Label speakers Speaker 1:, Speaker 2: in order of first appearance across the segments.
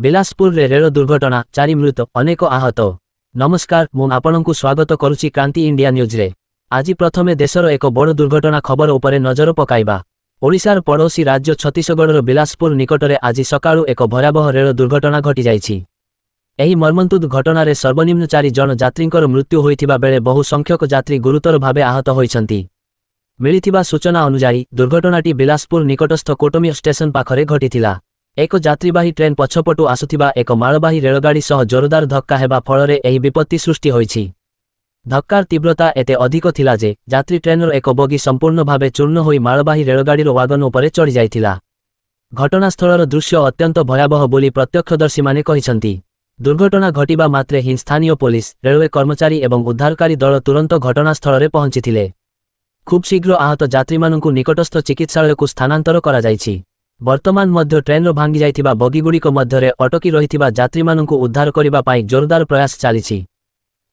Speaker 1: Bilaspur rail दुर्घटना 4 मृत अनेक आहत। नमस्कार, मु आपनकु स्वागत करुछि क्रांति इंडिया न्यूज रे। आज प्रथमे देशर एक बड़ दुर्घटना खबर उपरे नजर पकाइबा। ओडिशार पड़ोसी राज्य छत्तीसगढ़र बिलासपुर निकटरे आज सकाळु एक भयावह रेल दुर्घटना घटी जाइछि। एही मर्मन्तुद घटनारे सर्वनिम्न 4 जन यात्रींकर मृत्यु होइथिबा बेले बहु संख्यक यात्री गुरुतर भावे आहत होइछन्ति। मिलिथिबा सूचना अनुसार दुर्घटनाटी बिलासपुर निकटस्थ कोटमी स्टेशन पाखरे घटिथिला। एक यात्रीवाही ट्रेन पछपटु आसुथिबा एक मालवाही रेलगाड़ी सह जोरदार धक्का हेबा फଳରେ एही विपत्ति सृष्टि होइछि। धक्कार तीव्रता एते अधिक थिला जे यात्री ट्रेनर एक बगी संपूर्ण भावे चूर्ण होई मालवाही रेलगाड़ीर वागन उपरे चढ़ी जाइथिला। घटनास्थलर दृश्य अत्यंत भयावह बोली प्रत्यक्षदर्शी माने कहिसंती। दुर्घटना घटिबा मात्रे ही स्थानीय पुलिस, रेलवे कर्मचारी एवं उद्धारकारी दल तुरंत घटनास्थल पहुंचीथिले। खूब शीघ्र आहत यात्रीमानंकु निकटस्थ चिकित्सालयकु स्थानांतर करा जाइछि। वर्तमान मध्य ट्रेनर भांगी जाइथिबा बगीगुड़िक मध्यरे अटकी रहिथिबा यात्रीमानंकु उद्धार करिबा पाई जोरदार प्रयास चालिछि।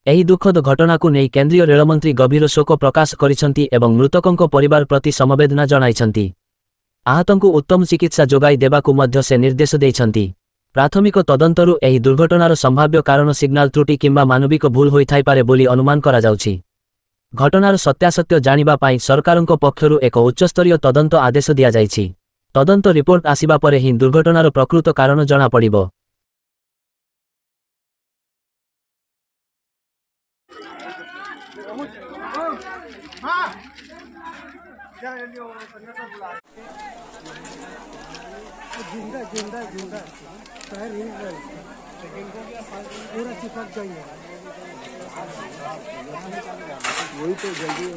Speaker 1: एही दुखद घटनाकु नेई केंद्रीय रेलमंत्री गभीर शोक प्रकाश करिसंती एवं मृतकंक परिवार प्रति समवेदना जणाइछंती। आहतंकु उत्तम चिकित्सा जोगाई देबाकु मध्य से निर्देश दैछंती। प्राथमिक तदंतरु एही दुर्घटनार संभाव्य कारण सिग्नाल त्रुटि किंबा मानविक भूल होइथाइ पारे बोली अनुमान करा जाउछि। घटनार सत्यासत्य जानिबा पाई सरकारंक पक्षरु एक उच्चस्तरीय तदंत आदेश दिया जाइछि। तदंत रिपोर्ट आसिबा परे ही दुर्घटनार प्रकृत कारण जना पड़िबो।
Speaker 2: वही तो जल्दी